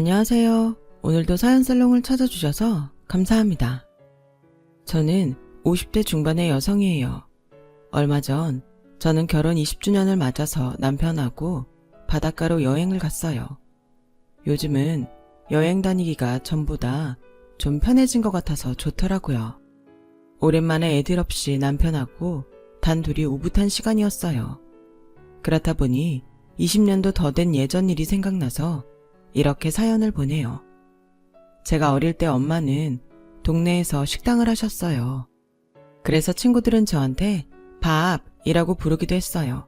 안녕하세요. 오늘도 사연살롱을 찾아주셔서 감사합니다. 저는 50대 중반의 여성이에요. 얼마 전 저는 결혼 20주년을 맞아서 남편하고 바닷가로 여행을 갔어요. 요즘은 여행 다니기가 전보다 좀 편해진 것 같아서 좋더라고요. 오랜만에 애들 없이 남편하고 단둘이 오붓한 시간이었어요. 그렇다 보니 20년도 더 된 예전 일이 생각나서 이렇게 사연을 보내요. 제가 어릴 때 엄마는 동네에서 식당을 하셨어요. 그래서 친구들은 저한테 밥이라고 부르기도 했어요.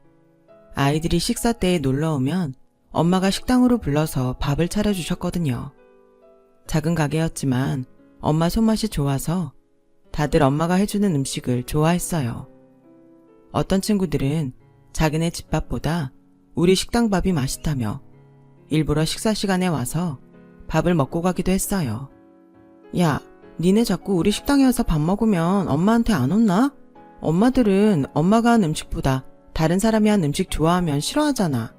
아이들이 식사 때에 놀러 오면 엄마가 식당으로 불러서 밥을 차려주셨거든요. 작은 가게였지만 엄마 손맛이 좋아서 다들 엄마가 해주는 음식을 좋아했어요. 어떤 친구들은 자기네 집밥보다 우리 식당 밥이 맛있다며 일부러 식사 시간에 와서 밥을 먹고 가기도 했어요. 야, 니네 자꾸 우리 식당에 와서 밥 먹으면 엄마한테 안 혼나? 엄마들은 엄마가 한 음식보다 다른 사람이 한 음식 좋아하면 싫어하잖아.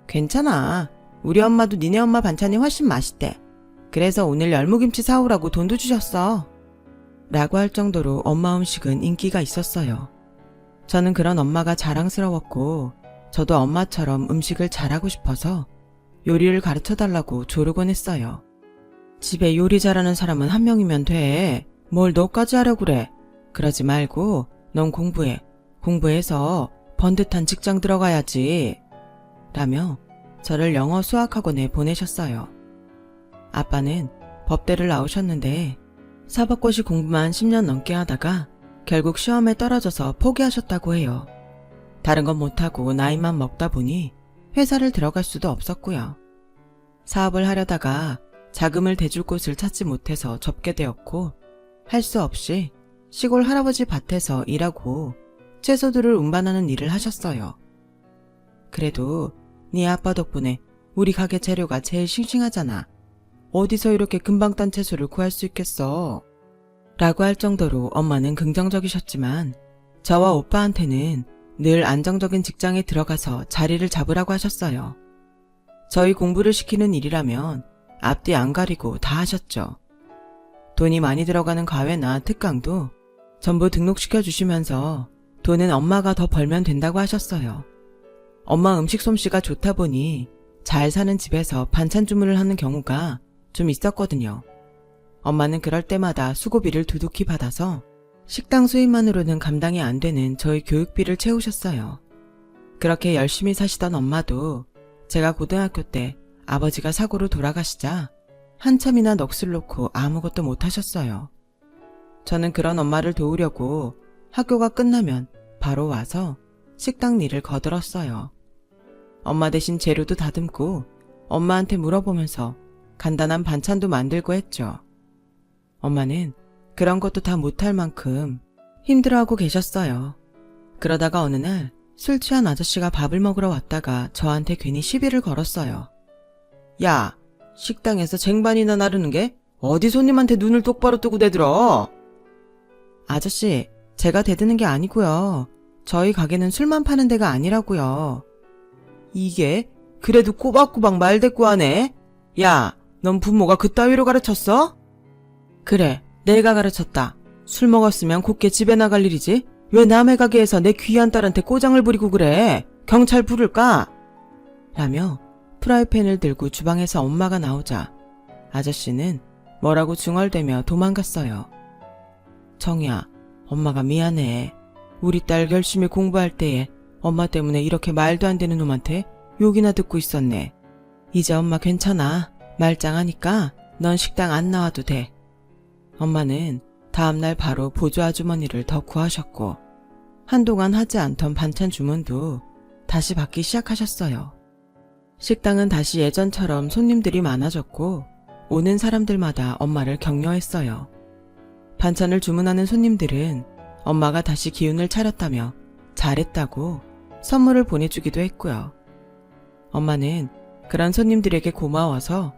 괜찮아. 우리 엄마도 니네 엄마 반찬이 훨씬 맛있대. 그래서 오늘 열무김치 사오라고 돈도 주셨어. 라고 할 정도로 엄마 음식은 인기가 있었어요. 저는 그런 엄마가 자랑스러웠고 저도 엄마처럼 음식을 잘하고 싶어서 요리를 가르쳐달라고 조르곤 했어요. 집에 요리 잘하는 사람은 한 명이면 돼. 뭘 너까지 하려고 그래. 그러지 말고 넌 공부해. 공부해서 번듯한 직장 들어가야지. 라며 저를 영어 수학학원에 보내셨어요. 아빠는 법대를 나오셨는데 사법고시 공부만 10년 넘게 하다가 결국 시험에 떨어져서 포기하셨다고 해요. 다른 건 못하고 나이만 먹다 보니 회사를 들어갈 수도 없었고요. 사업을 하려다가 자금을 대줄 곳을 찾지 못해서 접게 되었고 할 수 없이 시골 할아버지 밭에서 일하고 채소들을 운반하는 일을 하셨어요. 그래도 네 아빠 덕분에 우리 가게 재료가 제일 싱싱하잖아. 어디서 이렇게 금방 딴 채소를 구할 수 있겠어. 라고 할 정도로 엄마는 긍정적이셨지만 저와 오빠한테는 늘 안정적인 직장에 들어가서 자리를 잡으라고 하셨어요. 저희 공부를 시키는 일이라면 앞뒤 안 가리고 다 하셨죠. 돈이 많이 들어가는 과외나 특강도 전부 등록시켜 주시면서 돈은 엄마가 더 벌면 된다고 하셨어요. 엄마 음식 솜씨가 좋다 보니 잘 사는 집에서 반찬 주문을 하는 경우가 좀 있었거든요. 엄마는 그럴 때마다 수고비를 두둑히 받아서 식당 수입만으로는 감당이 안 되는 저희 교육비를 채우셨어요. 그렇게 열심히 사시던 엄마도 제가 고등학교 때 아버지가 사고로 돌아가시자 한참이나 넋을 놓고 아무것도 못 하셨어요. 저는 그런 엄마를 도우려고 학교가 끝나면 바로 와서 식당 일을 거들었어요. 엄마 대신 재료도 다듬고 엄마한테 물어보면서 간단한 반찬도 만들고 했죠. 엄마는 그런 것도 다 못할 만큼 힘들어하고 계셨어요. 그러다가 어느 날 술 취한 아저씨가 밥을 먹으러 왔다가 저한테 괜히 시비를 걸었어요. 야, 식당에서 쟁반이나 나르는 게 어디 손님한테 눈을 똑바로 뜨고 대들어? 아저씨, 제가 대드는 게 아니고요. 저희 가게는 술만 파는 데가 아니라고요. 이게 그래도 꼬박꼬박 말대꾸하네. 야, 넌 부모가 그따위로 가르쳤어? 그래, 내가 가르쳤다. 술 먹었으면 곱게 집에 나갈 일이지. 왜 남의 가게에서 내 귀한 딸한테 꼬장을 부리고 그래? 경찰 부를까? 라며 프라이팬을 들고 주방에서 엄마가 나오자 아저씨는 뭐라고 중얼대며 도망갔어요. 정이야, 엄마가 미안해. 우리 딸 열심히 공부할 때에 엄마 때문에 이렇게 말도 안 되는 놈한테 욕이나 듣고 있었네. 이제 엄마 괜찮아. 말짱하니까 넌 식당 안 나와도 돼. 엄마는 다음날 바로 보조 아주머니를 더 구하셨고 한동안 하지 않던 반찬 주문도 다시 받기 시작하셨어요. 식당은 다시 예전처럼 손님들이 많아졌고 오는 사람들마다 엄마를 격려했어요. 반찬을 주문하는 손님들은 엄마가 다시 기운을 차렸다며 잘했다고 선물을 보내주기도 했고요. 엄마는 그런 손님들에게 고마워서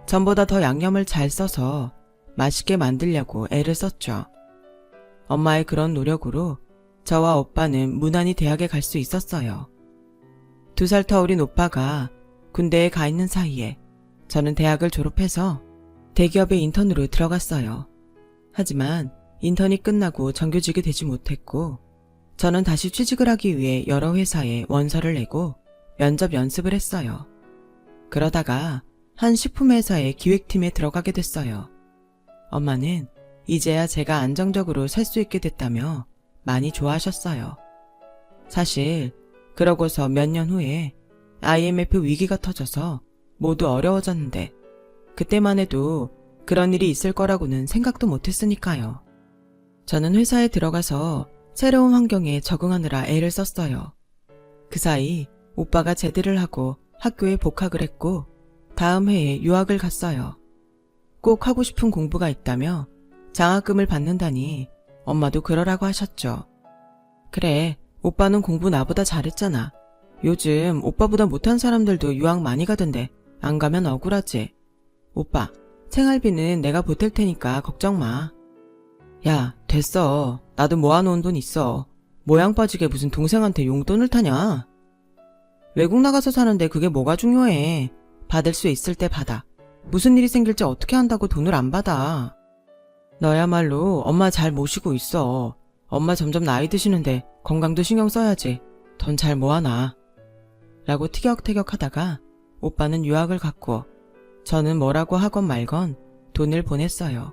전보다 더 양념을 잘 써서 맛있게 만들려고 애를 썼죠. 엄마의 그런 노력으로 저와 오빠는 무난히 대학에 갈 수 있었어요. 2살 터울인 오빠가 군대에 가 있는 사이에 저는 대학을 졸업해서 대기업의 인턴으로 들어갔어요. 하지만 인턴이 끝나고 정규직이 되지 못했고 저는 다시 취직을 하기 위해 여러 회사에 원서를 내고 면접 연습을 했어요. 그러다가 한 식품회사의 기획팀에 들어가게 됐어요. 엄마는 이제야 제가 안정적으로 살 수 있게 됐다며 많이 좋아하셨어요. 사실 그러고서 몇 년 후에 IMF 위기가 터져서 모두 어려워졌는데 그때만 해도 그런 일이 있을 거라고는 생각도 못했으니까요. 저는 회사에 들어가서 새로운 환경에 적응하느라 애를 썼어요. 그 사이 오빠가 제대를 하고 학교에 복학을 했고 다음 해에 유학을 갔어요. 꼭 하고 싶은 공부가 있다며 장학금을 받는다니 엄마도 그러라고 하셨죠. 그래, 오빠는 공부 나보다 잘했잖아. 요즘 오빠보다 못한 사람들도 유학 많이 가던데 안 가면 억울하지. 오빠, 생활비는 내가 보탤 테니까 걱정 마. 야, 됐어. 나도 모아놓은 돈 있어. 모양 빠지게 무슨 동생한테 용돈을 타냐? 외국 나가서 사는데 그게 뭐가 중요해. 받을 수 있을 때 받아. 무슨 일이 생길지 어떻게 한다고 돈을 안 받아. 너야말로 엄마 잘 모시고 있어. 엄마 점점 나이 드시는데 건강도 신경 써야지. 돈 잘 모아놔. 라고 티격태격 하다가 오빠는 유학을 갔고 저는 뭐라고 하건 말건 돈을 보냈어요.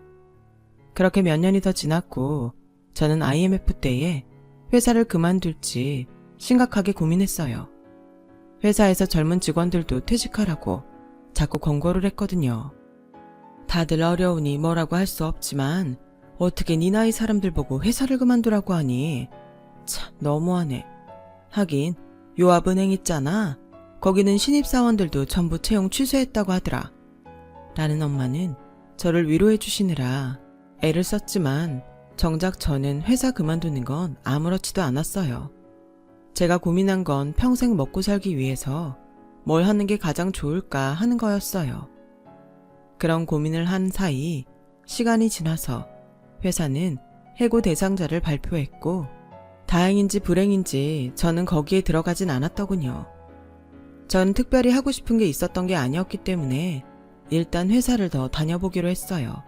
그렇게 몇 년이 더 지났고 저는 IMF 때에 회사를 그만둘지 심각하게 고민했어요. 회사에서 젊은 직원들도 퇴직하라고 자꾸 권고를 했거든요. 다들 어려우니 뭐라고 할 수 없지만 어떻게 네 나이 사람들 보고 회사를 그만두라고 하니? 참 너무하네. 하긴 요합은행 있잖아. 거기는 신입사원들도 전부 채용 취소했다고 하더라. 라는 엄마는 저를 위로해 주시느라 애를 썼지만 정작 저는 회사 그만두는 건 아무렇지도 않았어요. 제가 고민한 건 평생 먹고 살기 위해서 뭘 하는 게 가장 좋을까 하는 거였어요. 그런 고민을 한 사이 시간이 지나서 회사는 해고 대상자를 발표했고 다행인지 불행인지 저는 거기에 들어가진 않았더군요. 전 특별히 하고 싶은 게 있었던 게 아니었기 때문에 일단 회사를 더 다녀보기로 했어요.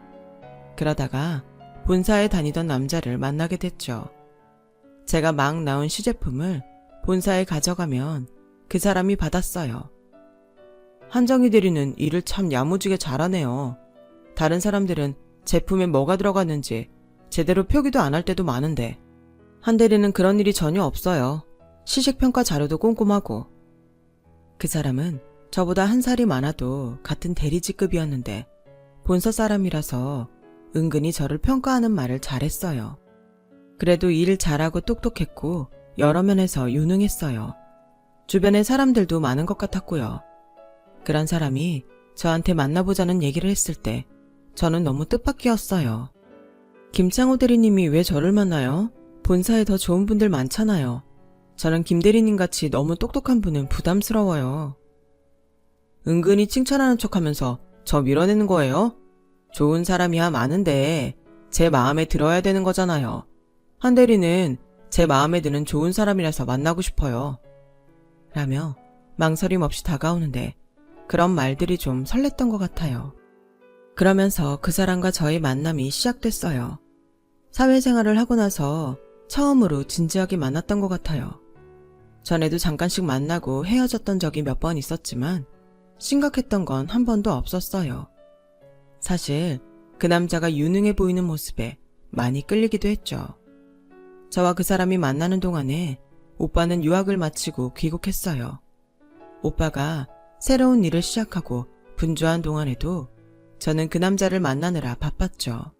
그러다가 본사에 다니던 남자를 만나게 됐죠. 제가 막 나온 시제품을 본사에 가져가면 그 사람이 받았어요. 한정희 대리는 일을 참 야무지게 잘하네요. 다른 사람들은 제품에 뭐가 들어갔는지 제대로 표기도 안 할 때도 많은데 한 대리는 그런 일이 전혀 없어요. 시식평가 자료도 꼼꼼하고. 그 사람은 저보다 한 살이 많아도 같은 대리직급이었는데 본사 사람이라서 은근히 저를 평가하는 말을 잘했어요. 그래도 일 잘하고 똑똑했고 여러 면에서 유능했어요. 주변에 사람들도 많은 것 같았고요. 그런 사람이 저한테 만나보자는 얘기를 했을 때 저는 너무 뜻밖이었어요. 김창호 대리님이 왜 저를 만나요? 본사에 더 좋은 분들 많잖아요. 저는 김 대리님 같이 너무 똑똑한 분은 부담스러워요. 은근히 칭찬하는 척하면서 저 밀어내는 거예요? 좋은 사람이야 많은데 제 마음에 들어야 되는 거잖아요. 한 대리는 제 마음에 드는 좋은 사람이라서 만나고 싶어요. 라며 망설임 없이 다가오는데 그런 말들이 좀 설렜던 것 같아요. 그러면서 그 사람과 저의 만남이 시작됐어요. 사회생활을 하고 나서 처음으로 진지하게 만났던 것 같아요. 전에도 잠깐씩 만나고 헤어졌던 적이 몇 번 있었지만 심각했던 건 한 번도 없었어요. 사실 그 남자가 유능해 보이는 모습에 많이 끌리기도 했죠. 저와 그 사람이 만나는 동안에 오빠는 유학을 마치고 귀국했어요. 오빠가 새로운 일을 시작하고 분주한 동안에도 저는 그 남자를 만나느라 바빴죠.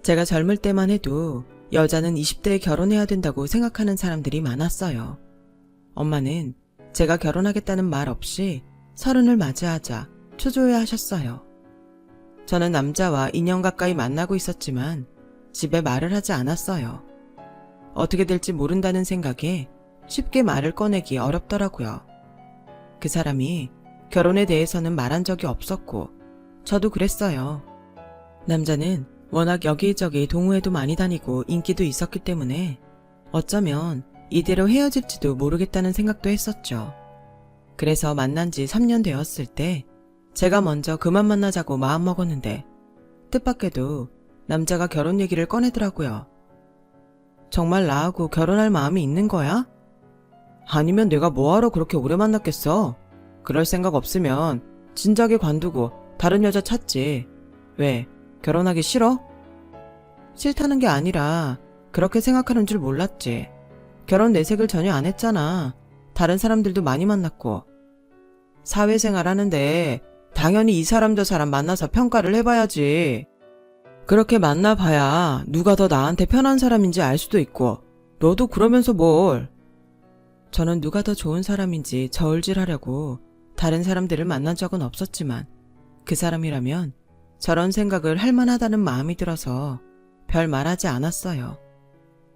제가 젊을 때만 해도 여자는 20대에 결혼해야 된다고 생각하는 사람들이 많았어요. 엄마는 제가 결혼하겠다는 말 없이 30을 맞이하자 초조해 하셨어요. 저는 남자와 2년 가까이 만나고 있었지만 집에 말을 하지 않았어요. 어떻게 될지 모른다는 생각에 쉽게 말을 꺼내기 어렵더라고요. 그 사람이 결혼에 대해서는 말한 적이 없었고 저도 그랬어요. 남자는 워낙 여기저기 동호회도 많이 다니고 인기도 있었기 때문에 어쩌면 이대로 헤어질지도 모르겠다는 생각도 했었죠. 그래서 만난 지 3년 되었을 때 제가 먼저 그만 만나자고 마음먹었는데 뜻밖에도 남자가 결혼 얘기를 꺼내더라고요. 정말 나하고 결혼할 마음이 있는 거야? 아니면 내가 뭐하러 그렇게 오래 만났겠어? 그럴 생각 없으면 진작에 관두고 다른 여자 찾지. 왜? 결혼하기 싫어? 싫다는 게 아니라 그렇게 생각하는 줄 몰랐지. 결혼 내색을 전혀 안 했잖아. 다른 사람들도 많이 만났고. 사회생활 하는데 당연히 이 사람 저 사람 만나서 평가를 해봐야지. 그렇게 만나봐야 누가 더 나한테 편한 사람인지 알 수도 있고. 너도 그러면서 뭘. 저는 누가 더 좋은 사람인지 저울질하려고 다른 사람들을 만난 적은 없었지만 그 사람이라면 저런 생각을 할 만하다는 마음이 들어서 별 말하지 않았어요.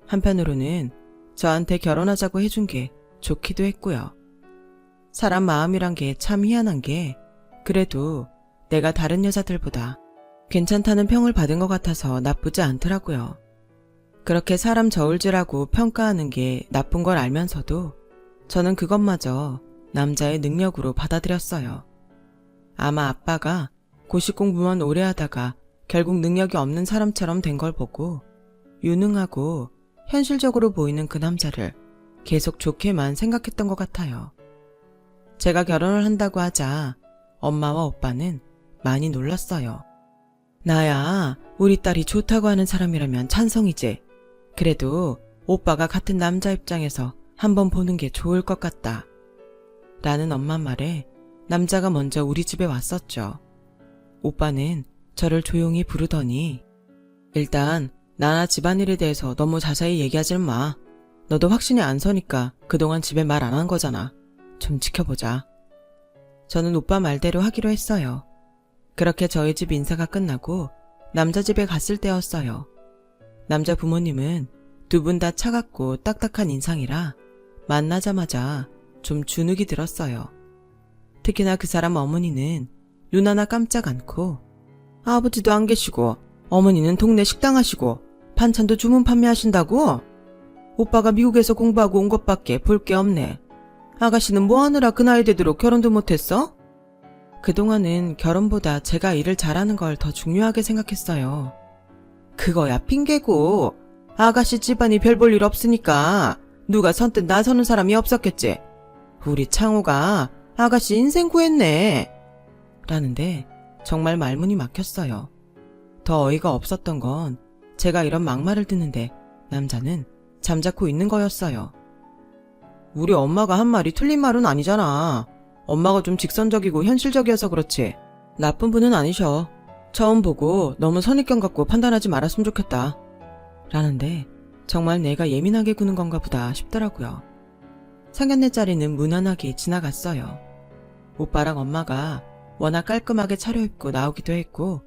한편으로는 저한테 결혼하자고 해준 게 좋기도 했고요. 사람 마음이란 게 참 희한한 게 그래도 내가 다른 여자들보다 괜찮다는 평을 받은 것 같아서 나쁘지 않더라고요. 그렇게 사람 저울질하고 평가하는 게 나쁜 걸 알면서도 저는 그것마저 남자의 능력으로 받아들였어요. 아마 아빠가 고시 공부만 오래 하다가 결국 능력이 없는 사람처럼 된 걸 보고 유능하고 현실적으로 보이는 그 남자를 계속 좋게만 생각했던 것 같아요. 제가 결혼을 한다고 하자 엄마와 오빠는 많이 놀랐어요. 나야 우리 딸이 좋다고 하는 사람이라면 찬성이지. 그래도 오빠가 같은 남자 입장에서 한번 보는 게 좋을 것 같다. 라는 엄마 말에 남자가 먼저 우리 집에 왔었죠. 오빠는 저를 조용히 부르더니 일단 나나 집안일에 대해서 너무 자세히 얘기하지 마. 너도 확신이 안 서니까 그동안 집에 말 안 한 거잖아. 좀 지켜보자. 저는 오빠 말대로 하기로 했어요. 그렇게 저희 집 인사가 끝나고 남자 집에 갔을 때였어요. 남자 부모님은 두 분 다 차갑고 딱딱한 인상이라 만나자마자 좀 주눅이 들었어요. 특히나 그 사람 어머니는 눈 하나 깜짝 않고 아버지도 안 계시고 어머니는 동네 식당 하시고 반찬도 주문 판매하신다고? 오빠가 미국에서 공부하고 온 것밖에 볼 게 없네. 아가씨는 뭐 하느라 그 나이 되도록 결혼도 못했어? 그동안은 결혼보다 제가 일을 잘하는 걸 더 중요하게 생각했어요. 그거야 핑계고 아가씨 집안이 별 볼 일 없으니까 누가 선뜻 나서는 사람이 없었겠지. 우리 창호가 아가씨 인생 구했네. 라는데 정말 말문이 막혔어요. 더 어이가 없었던 건 제가 이런 막말을 듣는데 남자는 잠자코 있는 거였어요. 우리 엄마가 한 말이 틀린 말은 아니잖아. 엄마가 좀 직선적이고 현실적이어서 그렇지. 나쁜 분은 아니셔. 처음 보고 너무 선입견 갖고 판단하지 말았으면 좋겠다. 라는데 정말 내가 예민하게 구는 건가 보다 싶더라고요. 상견례 자리는 무난하게 지나갔어요. 오빠랑 엄마가 워낙 깔끔하게 차려입고 나오기도 했고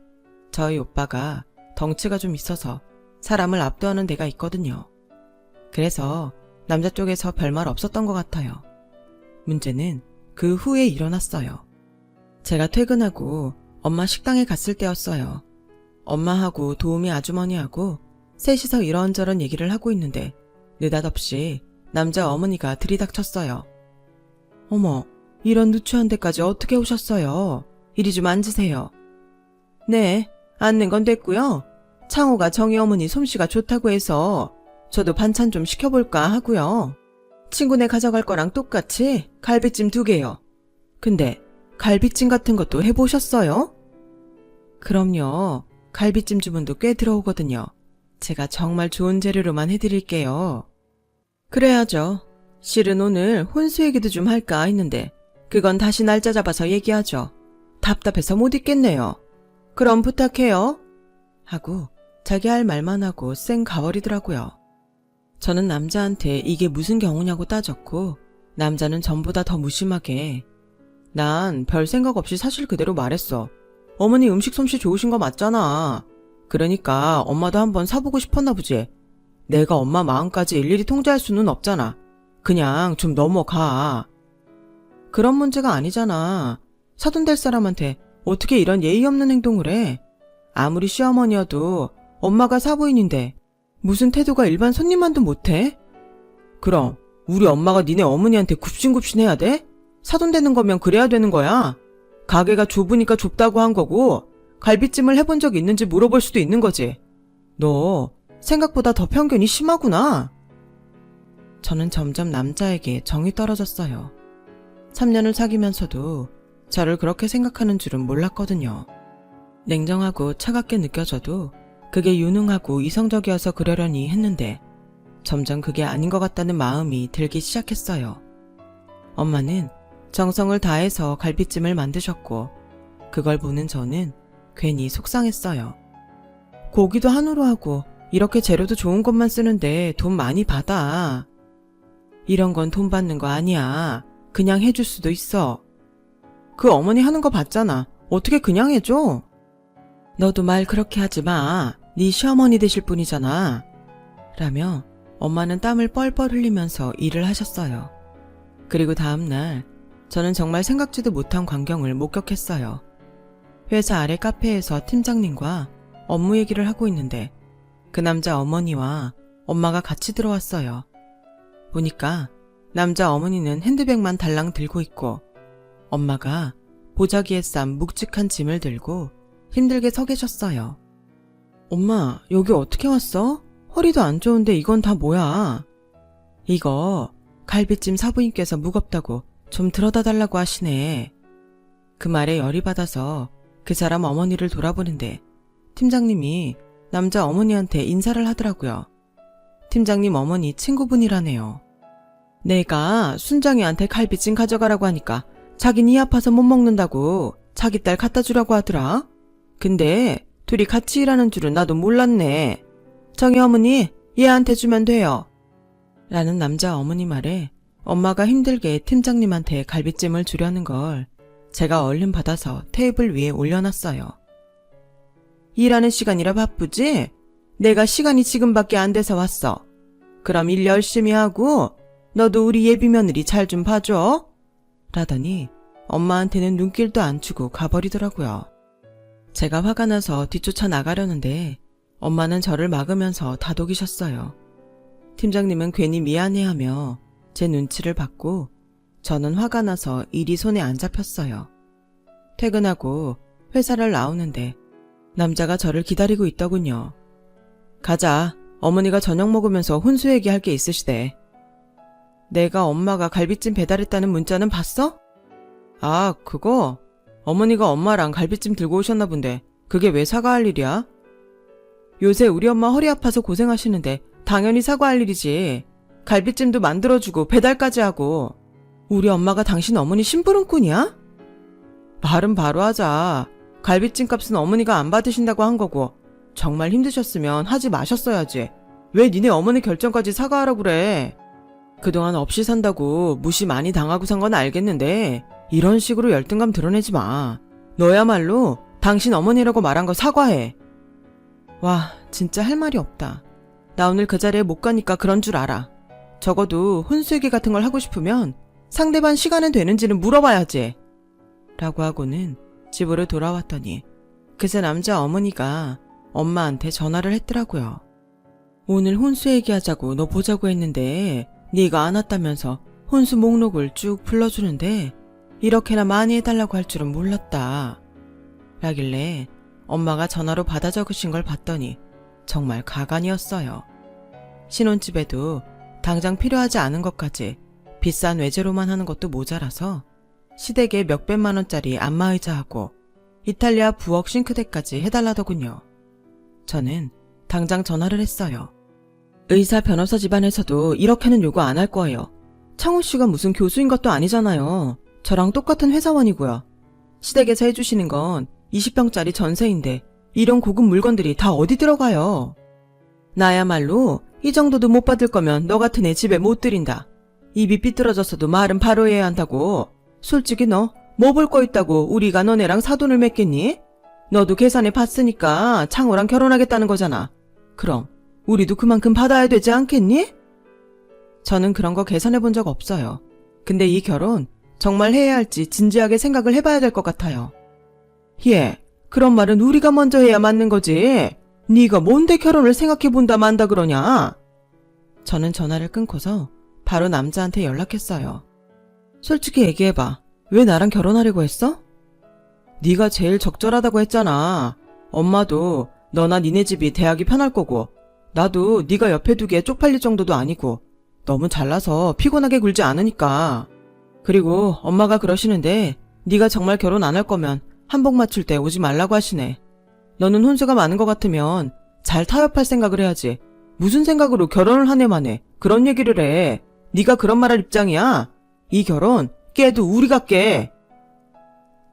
저희 오빠가 덩치가 좀 있어서 사람을 압도하는 데가 있거든요. 그래서 남자 쪽에서 별말 없었던 것 같아요. 문제는 그 후에 일어났어요. 제가 퇴근하고 엄마 식당에 갔을 때였어요. 엄마하고 도우미 아주머니하고 셋이서 이런저런 얘기를 하고 있는데 느닷없이 남자 어머니가 들이닥쳤어요. 어머, 이런 누추한 데까지 어떻게 오셨어요? 이리 좀 앉으세요. 네, 앉는 건 됐고요. 창호가 정희 어머니 솜씨가 좋다고 해서 저도 반찬 좀 시켜볼까 하고요. 친구네 가져갈 거랑 똑같이 갈비찜 2개요. 근데 갈비찜 같은 것도 해보셨어요? 그럼요. 갈비찜 주문도 꽤 들어오거든요. 제가 정말 좋은 재료로만 해드릴게요. 그래야죠. 실은 오늘 혼수 얘기도 좀 할까 했는데 그건 다시 날짜 잡아서 얘기하죠. 답답해서 못 있겠네요. 그럼 부탁해요. 하고 자기 할 말만 하고 쌩 가버리더라고요. 저는 남자한테 이게 무슨 경우냐고 따졌고 남자는 전보다 더 무심하게 난 별 생각 없이 사실 그대로 말했어. 어머니 음식 솜씨 좋으신 거 맞잖아. 그러니까 엄마도 한번 사보고 싶었나 보지. 내가 엄마 마음까지 일일이 통제할 수는 없잖아. 그냥 좀 넘어가. 그런 문제가 아니잖아. 사돈될 사람한테 어떻게 이런 예의 없는 행동을 해. 아무리 시어머니여도 엄마가 사부인인데 무슨 태도가 일반 손님만도 못해? 그럼 우리 엄마가 니네 어머니한테 굽신굽신해야 돼? 사돈 되는 거면 그래야 되는 거야. 가게가 좁으니까 좁다고 한 거고 갈비찜을 해본 적 있는지 물어볼 수도 있는 거지. 너 생각보다 더 편견이 심하구나. 저는 점점 남자에게 정이 떨어졌어요. 3년을 사귀면서도 저를 그렇게 생각하는 줄은 몰랐거든요. 냉정하고 차갑게 느껴져도 그게 유능하고 이성적이어서 그러려니 했는데 점점 그게 아닌 것 같다는 마음이 들기 시작했어요. 엄마는 정성을 다해서 갈비찜을 만드셨고 그걸 보는 저는 괜히 속상했어요. 고기도 한우로 하고 이렇게 재료도 좋은 것만 쓰는데 돈 많이 받아. 이런 건 돈 받는 거 아니야. 그냥 해줄 수도 있어. 그 어머니 하는 거 봤잖아. 어떻게 그냥 해줘? 너도 말 그렇게 하지 마. 네 시어머니 되실 분이잖아. 라며 엄마는 땀을 뻘뻘 흘리면서 일을 하셨어요. 그리고 다음날 저는 정말 생각지도 못한 광경을 목격했어요. 회사 아래 카페에서 팀장님과 업무 얘기를 하고 있는데 그 남자 어머니와 엄마가 같이 들어왔어요. 보니까 남자 어머니는 핸드백만 달랑 들고 있고 엄마가 보자기에 싼 묵직한 짐을 들고 힘들게 서 계셨어요. 엄마, 여기 어떻게 왔어? 허리도 안 좋은데 이건 다 뭐야? 이거 갈비찜 사부님께서 무겁다고 좀 들어다 달라고 하시네. 그 말에 열이 받아서 그 사람 어머니를 돌아보는데 팀장님이 남자 어머니한테 인사를 하더라고요. 팀장님 어머니 친구분이라네요. 내가 순장이한테 갈비찜 가져가라고 하니까 자긴 이 아파서 못 먹는다고 자기 딸 갖다 주라고 하더라. 근데 둘이 같이 일하는 줄은 나도 몰랐네. 정희 어머니, 얘한테 주면 돼요. 라는 남자 어머니 말에 엄마가 힘들게 팀장님한테 갈비찜을 주려는 걸 제가 얼른 받아서 테이블 위에 올려놨어요. 일하는 시간이라 바쁘지? 내가 시간이 지금밖에 안 돼서 왔어. 그럼 일 열심히 하고 너도 우리 예비 며느리 잘 좀 봐줘. 라더니 엄마한테는 눈길도 안 주고 가버리더라고요. 제가 화가 나서 뒤쫓아 나가려는데 엄마는 저를 막으면서 다독이셨어요. 팀장님은 괜히 미안해하며 제 눈치를 받고 저는 화가 나서 일이 손에 안 잡혔어요. 퇴근하고 회사를 나오는데 남자가 저를 기다리고 있더군요. 가자. 어머니가 저녁 먹으면서 혼수 얘기할 게 있으시대. 내가 엄마가 갈비찜 배달했다는 문자는 봤어? 아, 그거? 어머니가 엄마랑 갈비찜 들고 오셨나 본데 그게 왜 사과할 일이야? 요새 우리 엄마 허리 아파서 고생하시는데 당연히 사과할 일이지. 갈비찜도 만들어주고 배달까지 하고. 우리 엄마가 당신 어머니 심부름꾼이야? 말은 바로 하자. 갈비찜 값은 어머니가 안 받으신다고 한 거고 정말 힘드셨으면 하지 마셨어야지. 왜 니네 어머니 결정까지 사과하라고 그래. 그동안 없이 산다고 무시 많이 당하고 산 건 알겠는데 이런 식으로 열등감 드러내지 마. 너야말로 당신 어머니라고 말한 거 사과해. 와, 진짜 할 말이 없다. 나 오늘 그 자리에 못 가니까 그런 줄 알아. 적어도 혼수얘기 같은 걸 하고 싶으면 상대방 시간은 되는지는 물어봐야지. 라고 하고는 집으로 돌아왔더니 그새 남자 어머니가 엄마한테 전화를 했더라고요. 오늘 혼수 얘기하자고 너 보자고 했는데 네가 안 왔다면서 혼수 목록을 쭉 불러주는데 이렇게나 많이 해달라고 할 줄은 몰랐다. 라길래 엄마가 전화로 받아 적으신 걸 봤더니 정말 가관이었어요. 신혼집에도 당장 필요하지 않은 것까지 비싼 외제로만 하는 것도 모자라서 시댁에 몇백만 원짜리 안마의자하고 이탈리아 부엌 싱크대까지 해달라더군요. 저는 당장 전화를 했어요. 의사 변호사 집안에서도 이렇게는 요구 안 할 거예요. 창호 씨가 무슨 교수인 것도 아니잖아요. 저랑 똑같은 회사원이고요. 시댁에서 해주시는 건 20평짜리 전세인데 이런 고급 물건들이 다 어디 들어가요. 나야말로 이 정도도 못 받을 거면 너 같은 애 집에 못 들인다. 입이 삐뚤어졌어도 말은 바로 해야 한다고. 솔직히 너 뭐 볼 거 있다고 우리가 너네랑 사돈을 맺겠니? 너도 계산해 봤으니까 창호랑 결혼하겠다는 거잖아. 그럼 우리도 그만큼 받아야 되지 않겠니? 저는 그런 거 계산해 본 적 없어요. 근데 이 결혼 정말 해야 할지 진지하게 생각을 해봐야 될 것 같아요. 예, 그런 말은 우리가 먼저 해야 맞는 거지. 네가 뭔데 결혼을 생각해 본다 만다 그러냐? 저는 전화를 끊고서 바로 남자한테 연락했어요. 솔직히 얘기해봐. 왜 나랑 결혼하려고 했어? 네가 제일 적절하다고 했잖아. 엄마도 너나 니네 집이 대학이 편할 거고 나도 네가 옆에 두기에 쪽팔릴 정도도 아니고 너무 잘나서 피곤하게 굴지 않으니까. 그리고 엄마가 그러시는데 네가 정말 결혼 안 할 거면 한복 맞출 때 오지 말라고 하시네. 너는 혼수가 많은 것 같으면 잘 타협할 생각을 해야지. 무슨 생각으로 결혼을 한 해 만에 그런 얘기를 해. 네가 그런 말 할 입장이야? 이 결혼 깨도 우리가 깨.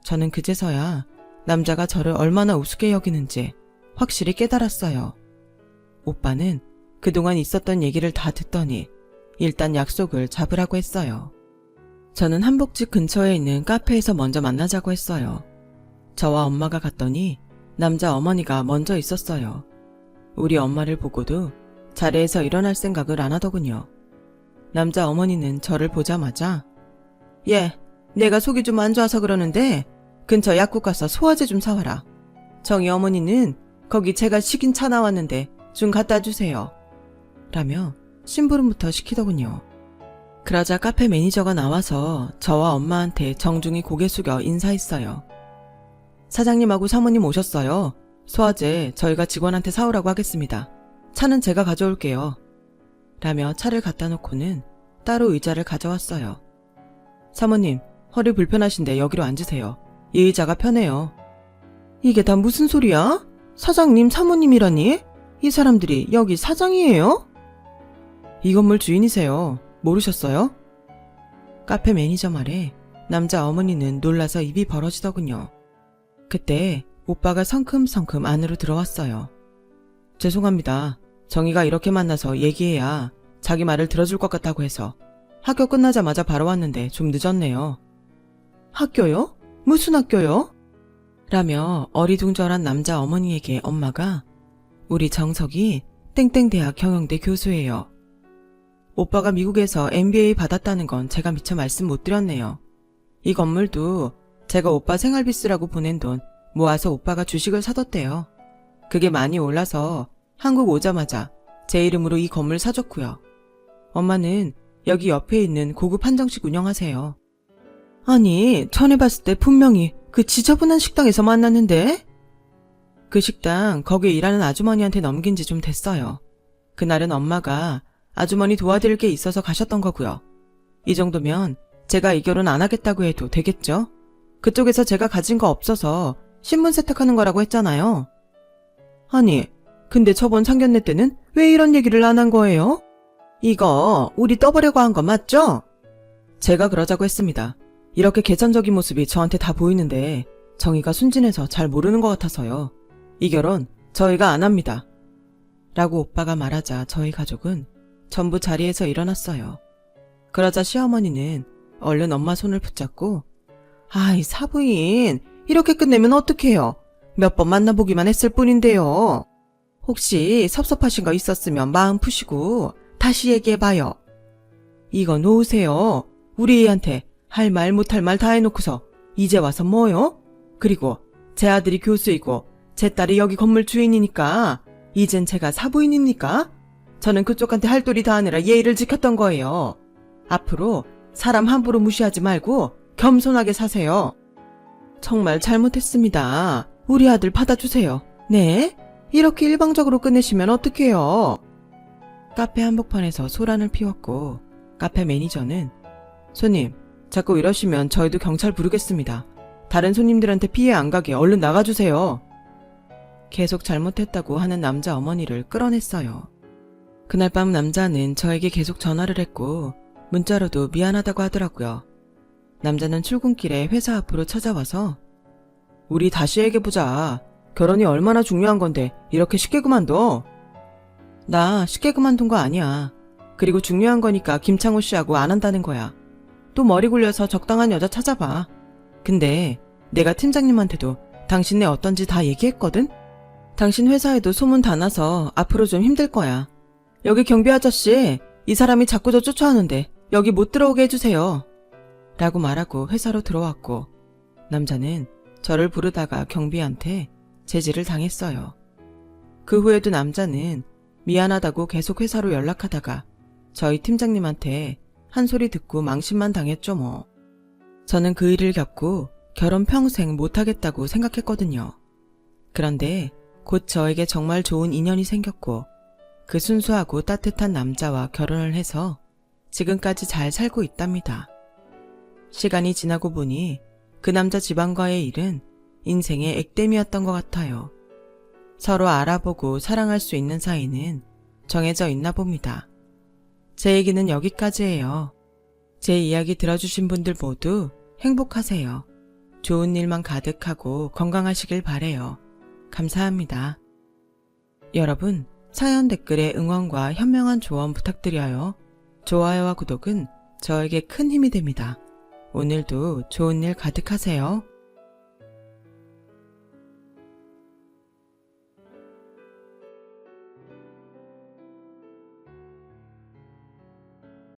저는 그제서야 남자가 저를 얼마나 우습게 여기는지 확실히 깨달았어요. 오빠는 그동안 있었던 얘기를 다 듣더니 일단 약속을 잡으라고 했어요. 저는 한복집 근처에 있는 카페에서 먼저 만나자고 했어요. 저와 엄마가 갔더니 남자 어머니가 먼저 있었어요. 우리 엄마를 보고도 자리에서 일어날 생각을 안 하더군요. 남자 어머니는 저를 보자마자 예, 내가 속이 좀 안 좋아서 그러는데 근처 약국 가서 소화제 좀 사와라. 정희 어머니는 거기 제가 시킨 차 나왔는데 좀 갖다 주세요. 라며 심부름부터 시키더군요. 그러자 카페 매니저가 나와서 저와 엄마한테 정중히 고개 숙여 인사했어요. 사장님하고 사모님 오셨어요. 소화제 저희가 직원한테 사오라고 하겠습니다. 차는 제가 가져올게요. 라며 차를 갖다 놓고는 따로 의자를 가져왔어요. 사모님, 허리 불편하신데 여기로 앉으세요. 이 의자가 편해요. 이게 다 무슨 소리야? 사장님, 사모님이라니? 이 사람들이 여기 사장이에요? 이 건물 주인이세요. 모르셨어요? 카페 매니저 말에 남자 어머니는 놀라서 입이 벌어지더군요. 그때 오빠가 성큼성큼 안으로 들어왔어요. 죄송합니다. 정희가 이렇게 만나서 얘기해야 자기 말을 들어줄 것 같다고 해서 학교 끝나자마자 바로 왔는데 좀 늦었네요. 학교요? 무슨 학교요? 라며 어리둥절한 남자 어머니에게 엄마가 우리 정석이 땡땡대학 경영대 교수예요. 오빠가 미국에서 MBA 받았다는 건 제가 미처 말씀 못 드렸네요. 이 건물도 제가 오빠 생활비 쓰라고 보낸 돈 모아서 오빠가 주식을 사뒀대요. 그게 많이 올라서 한국 오자마자 제 이름으로 이 건물 사줬고요. 엄마는 여기 옆에 있는 고급 한정식 운영하세요. 아니, 전에 봤을 때 분명히 그 지저분한 식당에서 만났는데? 그 식당 거기에 일하는 아주머니한테 넘긴 지 좀 됐어요. 그날은 엄마가 아주머니 도와드릴 게 있어서 가셨던 거고요. 이 정도면 제가 이 결혼 안 하겠다고 해도 되겠죠? 그쪽에서 제가 가진 거 없어서 신분 세탁하는 거라고 했잖아요. 아니, 근데 저번 상견례 때는 왜 이런 얘기를 안 한 거예요? 이거 우리 떠보려고 한 거 맞죠? 제가 그러자고 했습니다. 이렇게 계산적인 모습이 저한테 다 보이는데 정의가 순진해서 잘 모르는 것 같아서요. 이 결혼 저희가 안 합니다. 라고 오빠가 말하자 저희 가족은 전부 자리에서 일어났어요. 그러자 시어머니는 얼른 엄마 손을 붙잡고 아이 사부인 이렇게 끝내면 어떡해요. 몇 번 만나보기만 했을 뿐인데요. 혹시 섭섭하신 거 있었으면 마음 푸시고 다시 얘기해봐요. 이거 놓으세요. 우리 애한테 할 말 못할 말 다 해놓고서 이제 와서 뭐요? 그리고 제 아들이 교수이고 제 딸이 여기 건물 주인이니까 이젠 제가 사부인입니까? 저는 그쪽한테 할 도리 다 하느라 예의를 지켰던 거예요. 앞으로 사람 함부로 무시하지 말고 겸손하게 사세요. 정말 잘못했습니다. 우리 아들 받아주세요. 네? 이렇게 일방적으로 끝내시면 어떡해요? 카페 한복판에서 소란을 피웠고 카페 매니저는 손님, 자꾸 이러시면 저희도 경찰 부르겠습니다. 다른 손님들한테 피해 안 가게 얼른 나가주세요. 계속 잘못했다고 하는 남자 어머니를 끌어냈어요. 그날 밤 남자는 저에게 계속 전화를 했고 문자로도 미안하다고 하더라고요. 남자는 출근길에 회사 앞으로 찾아와서 우리 다시 얘기해보자. 결혼이 얼마나 중요한 건데 이렇게 쉽게 그만둬? 나 쉽게 그만둔 거 아니야. 그리고 중요한 거니까 김창호 씨하고 안 한다는 거야. 또 머리 굴려서 적당한 여자 찾아봐. 근데 내가 팀장님한테도 당신네 어떤지 다 얘기했거든? 당신 회사에도 소문 다 나서 앞으로 좀 힘들 거야. 여기 경비 아저씨, 이 사람이 자꾸 저 쫓아오는데 여기 못 들어오게 해주세요. 라고 말하고 회사로 들어왔고 남자는 저를 부르다가 경비한테 제지를 당했어요. 그 후에도 남자는 미안하다고 계속 회사로 연락하다가 저희 팀장님한테 한 소리 듣고 망신만 당했죠 뭐. 저는 그 일을 겪고 결혼 평생 못하겠다고 생각했거든요. 그런데 곧 저에게 정말 좋은 인연이 생겼고 그 순수하고 따뜻한 남자와 결혼을 해서 지금까지 잘 살고 있답니다. 시간이 지나고 보니 그 남자 집안과의 일은 인생의 액땜이었던 것 같아요. 서로 알아보고 사랑할 수 있는 사이는 정해져 있나 봅니다. 제 얘기는 여기까지예요. 제 이야기 들어주신 분들 모두 행복하세요. 좋은 일만 가득하고 건강하시길 바래요. 감사합니다. 여러분, 사연 댓글에 응원과 현명한 조언 부탁드려요. 좋아요와 구독은 저에게 큰 힘이 됩니다. 오늘도 좋은 일 가득하세요.